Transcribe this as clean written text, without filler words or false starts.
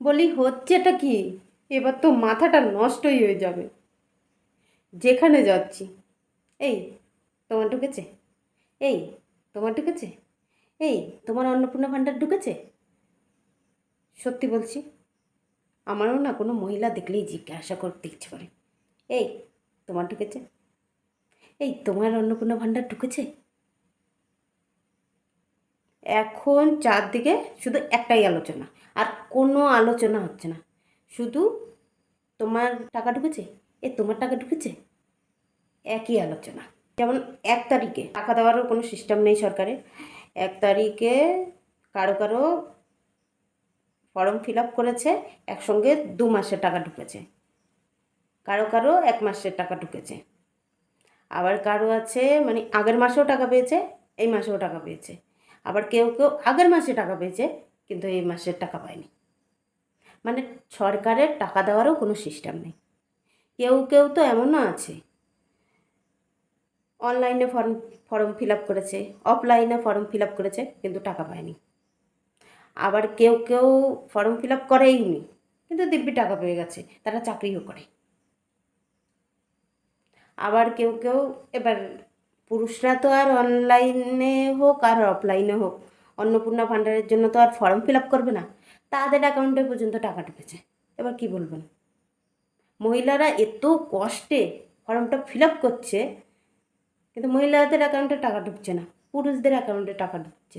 বলি হচ্ছেটা কি? এবার তো মাথাটা নষ্টই হয়ে যাবে। যেখানে যাচ্ছি, এই তোমার ঢুকেছে, এই তোমার ঢুকেছে, এই তোমার অন্নপূর্ণা ভাণ্ডার ঢুকেছে। সত্যি বলছি, আমারও না কোনো মহিলা দেখলেই জিজ্ঞাসা করতে ইচ্ছে করে, এই তোমার ঢুকেছে, এই তোমার অন্নপূর্ণা ভাণ্ডার ঢুকেছে। এখন চারদিকে শুধু একটাই আলোচনা, আর কোনো আলোচনা হচ্ছে না। শুধু তোমার টাকা ঢুকেছে, এ তোমার টাকা ঢুকেছে, একই আলোচনা। যেমন 1 তারিখে টাকা দেওয়ারও কোনো সিস্টেম নেই সরকারের। 1 তারিখে কারো কারো ফর্ম ফিল আপ করেছে, একসঙ্গে 2 মাসের টাকা ঢুকেছে, কারো কারো 1 মাসের টাকা ঢুকেছে, আবার কারো আছে মানে আগের মাসেও টাকা পেয়েছে, এই মাসেও টাকা পেয়েছে, আবার কেউ কেউ আগের মাসে টাকা পেয়েছে কিন্তু এই মাসের টাকা পায়নি। মানে সরকারের টাকা দেওয়ারও কোনো সিস্টেম নেই। কেউ কেউ তো এমনও আছে অনলাইনে ফর্ম ফিল আপ করেছে, অফলাইনে ফর্ম ফিল আপ করেছে কিন্তু টাকা পায়নি। আবার কেউ কেউ ফর্ম ফিল আপ করেইনি কিন্তু দিব্যি টাকা পেয়ে গেছে, তারা চাকরিও করে। আবার কেউ কেউ, এবার পুরুষরা তো আর অনলাইনে হোক আর অফলাইনে হোক অন্নপূর্ণা ভাণ্ডারের জন্য তো আর ফর্ম ফিল আপ করবে না, তাদের অ্যাকাউন্টে পর্যন্ত টাকা ঢুকেছে। এবার কি বলবেন? মহিলারা এত কষ্টে ফর্মটা ফিল আপ করছে কিন্তু মহিলাদের অ্যাকাউন্টে টাকা ঢুকছে না, পুরুষদের অ্যাকাউন্টে টাকা ঢুকছে।